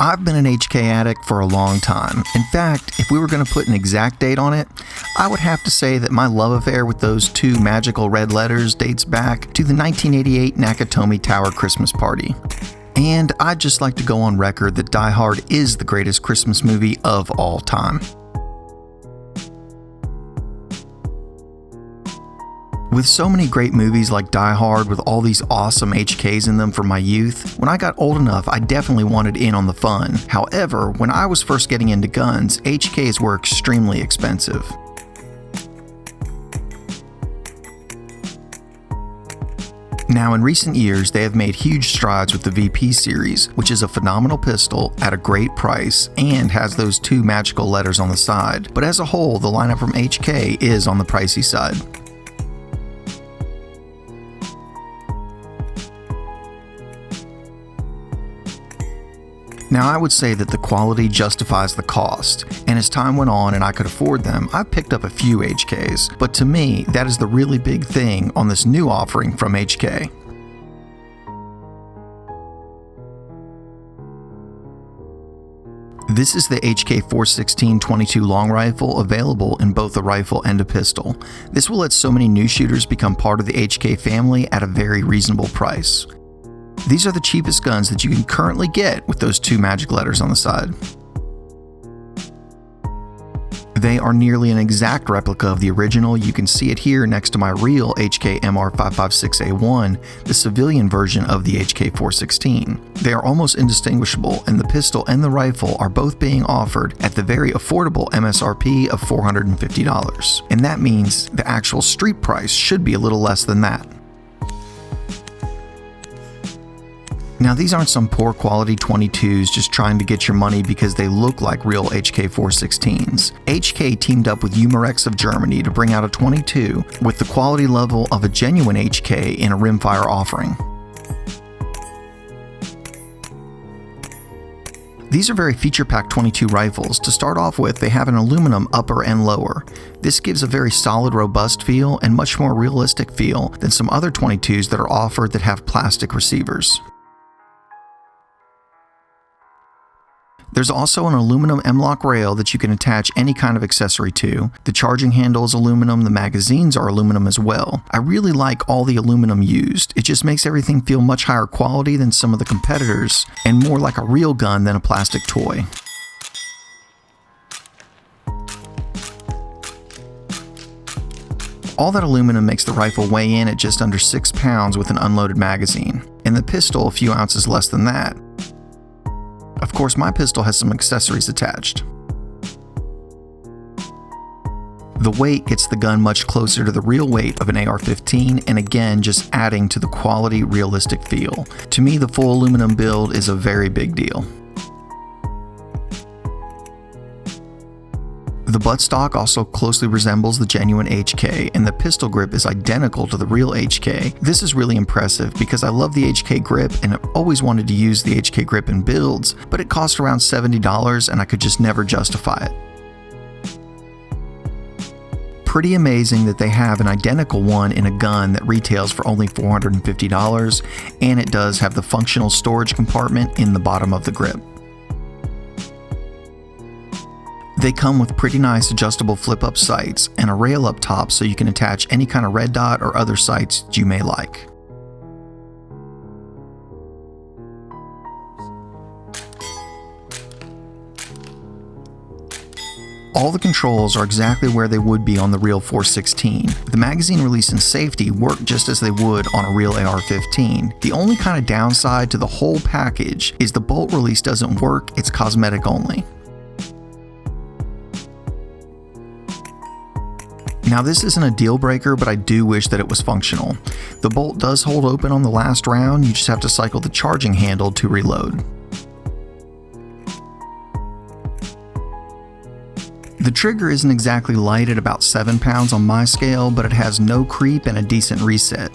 I've been an HK addict for a long time. In fact, if we were going to put an exact date on it, I would have to say that my love affair with those two magical red letters dates back to the 1988 Nakatomi Tower Christmas party. And I'd just like to go on record that Die Hard is the greatest Christmas movie of all time. With so many great movies like Die Hard with all these awesome HKs in them from my youth, when I got old enough, I definitely wanted in on the fun. However, when I was first getting into guns, HKs were extremely expensive. Now, in recent years, they have made huge strides with the VP series, which is a phenomenal pistol at a great price and has those two magical letters on the side. But as a whole, the lineup from HK is on the pricey side. Now, I would say that the quality justifies the cost, and as time went on and I could afford them, I picked up a few HKs, but to me, that is the really big thing on this new offering from HK. This is the HK 416 22 long rifle, available in both a rifle and a pistol. This will let so many new shooters become part of the HK family at a very reasonable price. These are the cheapest guns that you can currently get with those two magic letters on the side. They are nearly an exact replica of the original. You can see it here next to my real HK MR556A1, the civilian version of the HK 416. They are almost indistinguishable, and the pistol and the rifle are both being offered at the very affordable MSRP of $450. And that means the actual street price should be a little less than that. Now, these aren't some poor quality 22s just trying to get your money because they look like real HK 416s. HK teamed up with Umarex of Germany to bring out a 22 with the quality level of a genuine HK in a rimfire offering. These are very feature-packed 22 rifles. To start off with, they have an aluminum upper and lower. This gives a very solid, robust feel and much more realistic feel than some other 22s that are offered that have plastic receivers. There's also an aluminum M-LOK rail that you can attach any kind of accessory to. The charging handle is aluminum, the magazines are aluminum as well. I really like all the aluminum used. It just makes everything feel much higher quality than some of the competitors, and more like a real gun than a plastic toy. All that aluminum makes the rifle weigh in at just under 6 pounds with an unloaded magazine, and the pistol a few ounces less than that. Of course, my pistol has some accessories attached. The weight gets the gun much closer to the real weight of an AR-15, and again, just adding to the quality, realistic feel. To me, the full aluminum build is a very big deal. The buttstock also closely resembles the genuine HK, and the pistol grip is identical to the real HK. This is really impressive because I love the HK grip and I've always wanted to use the HK grip in builds, but it cost around $70 and I could just never justify it. Pretty amazing that they have an identical one in a gun that retails for only $450, and it does have the functional storage compartment in the bottom of the grip. They come with pretty nice adjustable flip-up sights and a rail up top so you can attach any kind of red dot or other sights you may like. All the controls are exactly where they would be on the real 416. The magazine release and safety work just as they would on a real AR-15. The only kind of downside to the whole package is the bolt release doesn't work, it's cosmetic only. Now, this isn't a deal breaker, but I do wish that it was functional. The bolt does hold open on the last round, you just have to cycle the charging handle to reload. The trigger isn't exactly light at about 7 pounds on my scale, but it has no creep and a decent reset.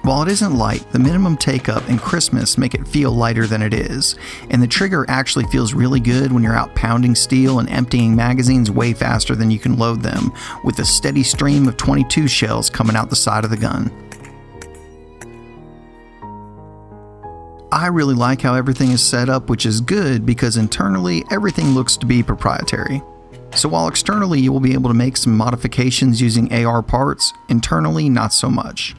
While it isn't light, the minimum take-up and crispness make it feel lighter than it is, and the trigger actually feels really good when you're out pounding steel and emptying magazines way faster than you can load them, with a steady stream of 22 shells coming out the side of the gun. I really like how everything is set up, which is good because internally everything looks to be proprietary. So while externally you will be able to make some modifications using AR parts, internally not so much.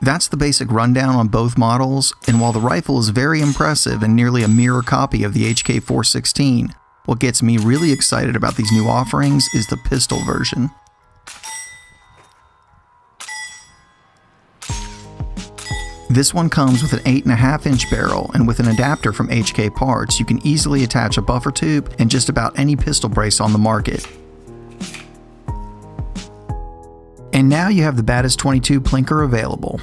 That's the basic rundown on both models, and while the rifle is very impressive and nearly a mirror copy of the HK416, what gets me really excited about these new offerings is the pistol version. This one comes with an 8.5-inch barrel, and with an adapter from HK Parts, you can easily attach a buffer tube and just about any pistol brace on the market. And now you have the baddest .22 plinker available.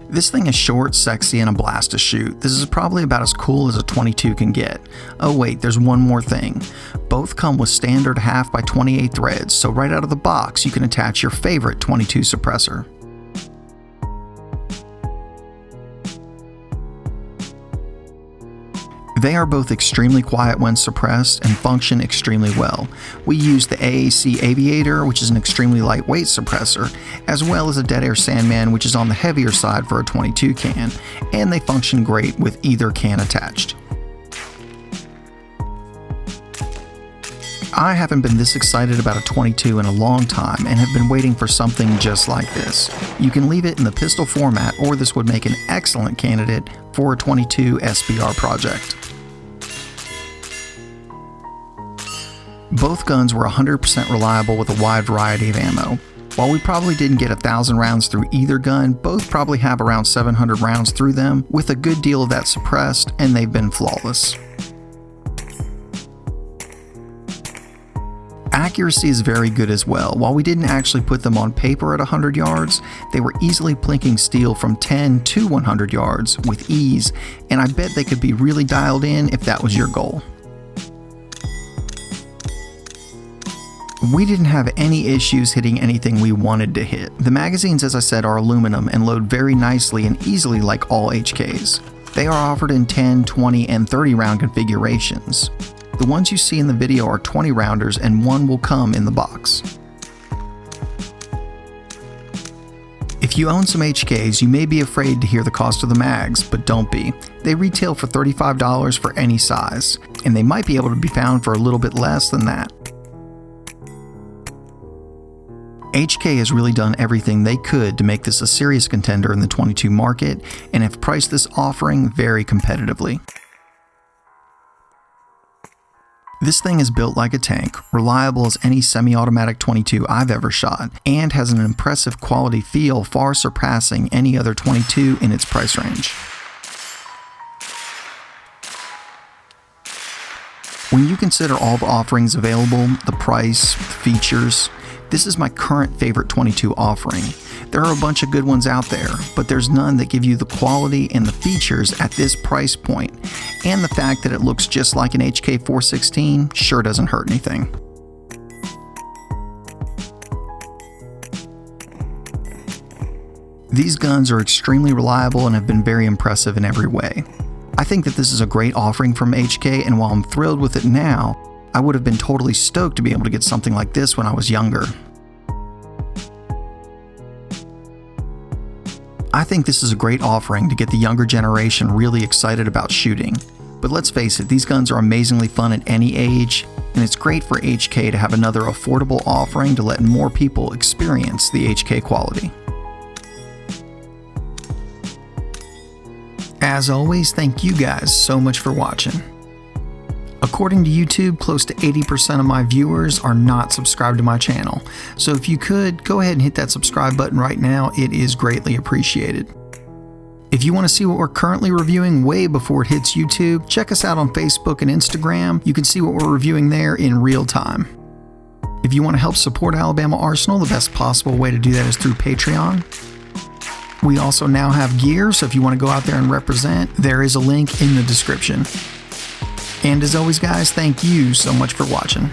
This thing is short, sexy, and a blast to shoot. This is probably about as cool as a .22 can get. Oh wait, there's one more thing. Both come with standard 1/2 by 28 threads, so right out of the box you can attach your favorite .22 suppressor. They are both extremely quiet when suppressed and function extremely well. We use the AAC Aviator, which is an extremely lightweight suppressor, as well as a Dead Air Sandman, which is on the heavier side for a .22 can, and they function great with either can attached. I haven't been this excited about a .22 in a long time and have been waiting for something just like this. You can leave it in the pistol format, or this would make an excellent candidate for a .22 SBR project. Both guns were 100% reliable with a wide variety of ammo. While we probably didn't get 1,000 rounds through either gun, both probably have around 700 rounds through them, with a good deal of that suppressed, and they've been flawless. Accuracy is very good as well. While we didn't actually put them on paper at 100 yards, they were easily plinking steel from 10 to 100 yards with ease, and I bet they could be really dialed in if that was your goal. We didn't have any issues hitting anything we wanted to hit. The magazines, as I said, are aluminum and load very nicely and easily like all HKs. They are offered in 10, 20, and 30 round configurations. The ones you see in the video are 20 rounders, and one will come in the box. If you own some HKs, you may be afraid to hear the cost of the mags, but don't be. They retail for $35 for any size, and they might be able to be found for a little bit less than that. HK has really done everything they could to make this a serious contender in the .22 market, and have priced this offering very competitively. This thing is built like a tank, reliable as any semi-automatic .22 I've ever shot, and has an impressive quality feel far surpassing any other .22 in its price range. When you consider all the offerings available, the price, the features, this is my current favorite .22 offering. There are a bunch of good ones out there, but there's none that give you the quality and the features at this price point, and the fact that it looks just like an HK416 sure doesn't hurt anything. These guns are extremely reliable and have been very impressive in every way. I think that this is a great offering from HK, and while I'm thrilled with it now, I would have been totally stoked to be able to get something like this when I was younger. I think this is a great offering to get the younger generation really excited about shooting. But let's face it, these guns are amazingly fun at any age, and it's great for HK to have another affordable offering to let more people experience the HK quality. As always, thank you guys so much for watching. According to YouTube, close to 80% of my viewers are not subscribed to my channel, so if you could, go ahead and hit that subscribe button right now. It is greatly appreciated. If you want to see what we're currently reviewing way before it hits YouTube, check us out on Facebook and Instagram. You can see what we're reviewing there in real time. If you want to help support Alabama Arsenal, the best possible way to do that is through Patreon. We also now have gear, so if you want to go out there and represent, there is a link in the description. And as always guys, thank you so much for watching.